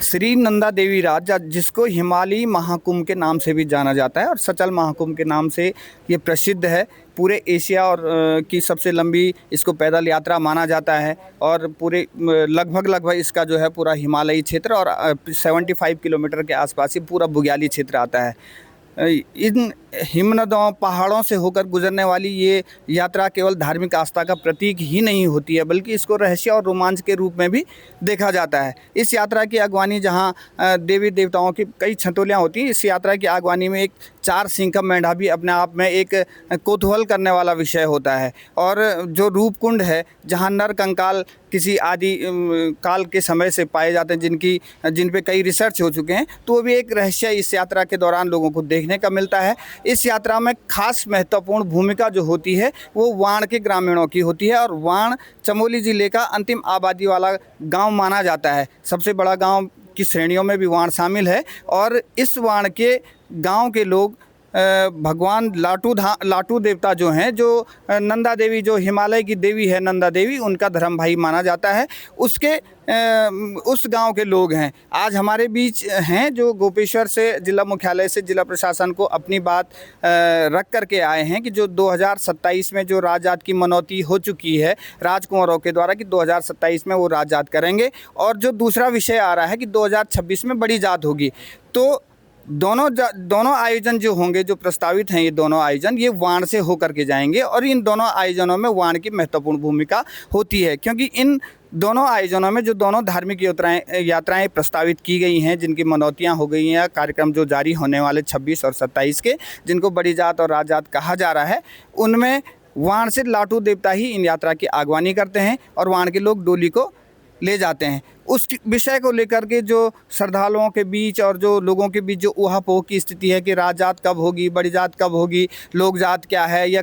श्री नंदा देवी राज, जिसको हिमालयी महाकुंभ के नाम से भी जाना जाता है और सचल महाकुंभ के नाम से ये प्रसिद्ध है। पूरे एशिया और की सबसे लंबी इसको पैदल यात्रा माना जाता है और पूरे लगभग इसका जो है पूरा हिमालयी क्षेत्र और 75 किलोमीटर के आसपास ही पूरा बुग्याली क्षेत्र आता है। इन हिमनदों पहाड़ों से होकर गुजरने वाली ये यात्रा केवल धार्मिक आस्था का प्रतीक ही नहीं होती है, बल्कि इसको रहस्य और रोमांच के रूप में भी देखा जाता है। इस यात्रा की अगवानी जहां देवी देवताओं की कई छतोलियाँ होती हैं, इस यात्रा की अगवानी में एक 4 सिंह का मेंढा भी अपने आप में एक कौतूहल करने वाला विषय होता है। और जो रूपकुंड है, जहाँ नर कंकाल किसी आदि काल के समय से पाए जाते हैं, जिन पे कई रिसर्च हो चुके हैं, तो वो भी एक रहस्य इस यात्रा के दौरान लोगों को देखने का मिलता है। इस यात्रा में खास महत्वपूर्ण भूमिका जो होती है वो वाण के ग्रामीणों की होती है और वाण चमोली ज़िले का अंतिम आबादी वाला गांव माना जाता है। सबसे बड़ा गांव की श्रेणियों में भी वाण शामिल है और इस वाण के गांव के लोग भगवान लाटू देवता जो हैं, जो नंदा देवी, जो हिमालय की देवी है नंदा देवी, उनका धर्म भाई माना जाता है। उसके उस गांव के लोग हैं आज हमारे बीच हैं, जो गोपेश्वर से जिला मुख्यालय से जिला प्रशासन को अपनी बात रख करके आए हैं कि जो 2027 में जो राजजात की मनौती हो चुकी है राजकुंवरों के द्वारा कि 2027 में वो राजजात करेंगे। और जो दूसरा विषय आ रहा है कि 2026 में बड़ी जात होगी। तो दोनों आयोजन जो होंगे, जो प्रस्तावित हैं, ये दोनों आयोजन ये वाण से होकर के जाएंगे और इन दोनों आयोजनों में वाण की महत्वपूर्ण भूमिका होती है, क्योंकि इन दोनों आयोजनों में जो दोनों धार्मिक यात्राएं प्रस्तावित की गई हैं, जिनकी मनौतियां हो गई हैं, कार्यक्रम जो जारी होने वाले 26 और 27 के, जिनको बड़ी जात और राजजात कहा जा रहा है, उनमें वाण से लाटू देवता ही इन यात्रा की अगवानी करते हैं और वाण के लोग डोली को ले जाते हैं। उस विषय को लेकर के जो श्रद्धालुओं के बीच और जो लोगों के बीच जो ऊहापोह की स्थिति है कि राजजात कब होगी, बड़ी जात कब होगी, लोक जात क्या है, या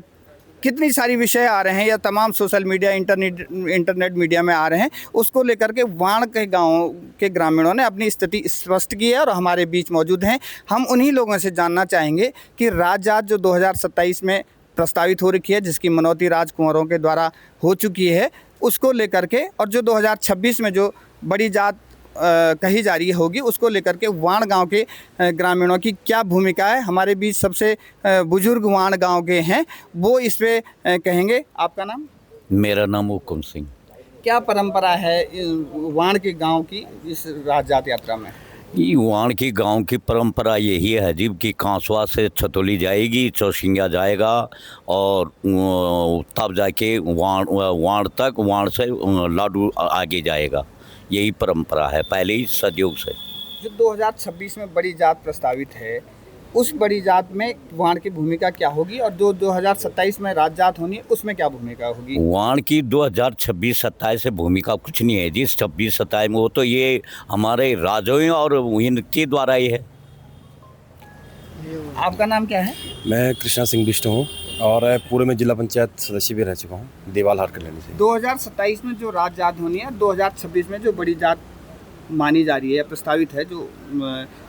कितनी सारी विषय आ रहे हैं या तमाम सोशल मीडिया इंटरनेट मीडिया में आ रहे हैं, उसको लेकर के वाण के गाँव के ग्रामीणों ने अपनी स्थिति स्पष्ट की है और हमारे बीच मौजूद हैं। हम उन्हीं लोगों से जानना चाहेंगे कि राजजात जो 2027 में प्रस्तावित हो रखी है, जिसकी मनौती राजकुंवरों के द्वारा हो चुकी है, उसको लेकर के, और जो 2026 में जो बड़ी जात कही जा रही होगी, उसको लेकर के वाण गांव के ग्रामीणों की क्या भूमिका है। हमारे बीच सबसे बुजुर्ग वाण गांव के हैं, वो इस पे कहेंगे। आपका नाम? मेरा नाम हुकुम सिंह। क्या परंपरा है वाण के गांव की इस राजजात यात्रा में? ये वाण की गांव की परंपरा यही है जी कि कांसवा से छतोली जाएगी, चौसिंगा जाएगा और तब जाके वाण तक, वाण से लाडू आगे जाएगा। यही परंपरा है पहले ही सदियों से। जो 2026 में बड़ी जात प्रस्तावित है, उस बड़ी जात में वाण की भूमिका क्या होगी और जो 2027 में राजजात होनी है उसमें क्या भूमिका होगी? वाण की 2026-27 से भूमिका कुछ नहीं है जी। 26-27 में वो तो ये हमारे राजाओं और इनके द्वारा ही है। आपका नाम क्या है? मैं कृष्णा सिंह बिष्ट हूँ और पूर्व में जिला पंचायत सदस्य भी रह चुका हूँ, देवाल हाट कल्याणी से। 2027 में जो राजजात होनी है, 2026 में जो बड़ी जात मानी जा रही है, प्रस्तावित है, जो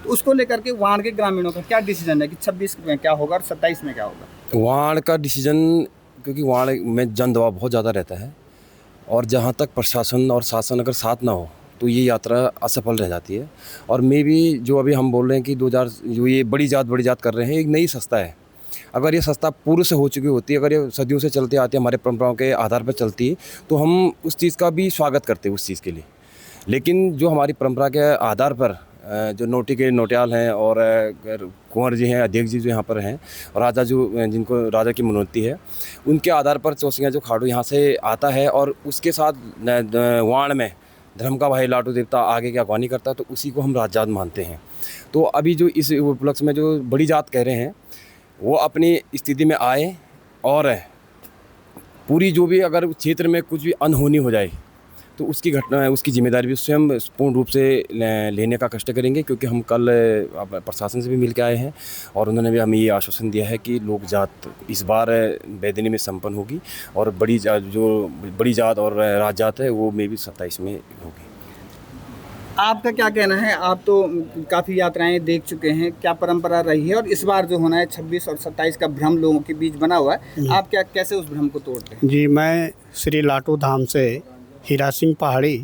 तो उसको लेकर के वाण के ग्रामीणों का क्या डिसीजन है कि 26 में क्या होगा और 27 में क्या होगा? वाण का डिसीजन, क्योंकि वाण में जन दबाव बहुत ज़्यादा रहता है और जहाँ तक प्रशासन और शासन अगर साथ ना हो तो ये यात्रा असफल रह जाती है। और मे भी जो अभी हम बोल रहे हैं कि 2000 जो ये बड़ी जात कर रहे हैं, एक नई संस्था है। अगर ये संस्था पूर्व से हो चुकी होती है, अगर ये सदियों से चलते आती है, हमारे परंपराओं के आधार पर चलती है, तो हम उस चीज़ का भी स्वागत करते हैं उस चीज़ के लिए। लेकिन जो हमारी परंपरा के आधार पर जो नोटी के नोटियाल हैं और कुंवर जी हैं, अध्यक्ष जी जो यहाँ पर हैं, और राजा जो जिनको राजा की मनौती है, उनके आधार पर चौसिंगा जो खाड़ू यहाँ से आता है और उसके साथ वाण में धर्म का भाई लाटू देवता आगे की अगवानी करता है, तो उसी को हम राजजात मानते हैं। तो अभी जो इस उपलक्ष्य में जो बड़ी जात कह रहे हैं, वो अपनी स्थिति में आए और पूरी जो भी अगर क्षेत्र में कुछ भी अनहोनी हो जाए तो उसकी घटना है, उसकी जिम्मेदारी भी स्वयं पूर्ण रूप से लेने का कष्ट करेंगे। क्योंकि हम कल प्रशासन से भी मिल के आए हैं और उन्होंने भी हमें ये आश्वासन दिया है कि लोक जात इस बार बेदनी में संपन्न होगी और बड़ी जात और राजजात है वो मे भी 27 में होगी। आपका क्या कहना है? आप तो काफ़ी यात्राएं देख चुके हैं, क्या परंपरा रही है और इस बार जो होना है 26 और 27 का भ्रम लोगों के बीच बना हुआ है, आप कैसे उस भ्रम को तोड़ते हैं? जी, मैं श्री लाटू धाम से हीरा सिंह पहाड़ी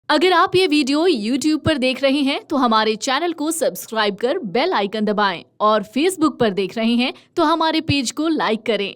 अगर आप ये वीडियो YouTube पर देख रहे हैं तो हमारे चैनल को सब्सक्राइब कर बेल आइकन दबाएं और Facebook पर देख रहे हैं तो हमारे पेज को लाइक करें।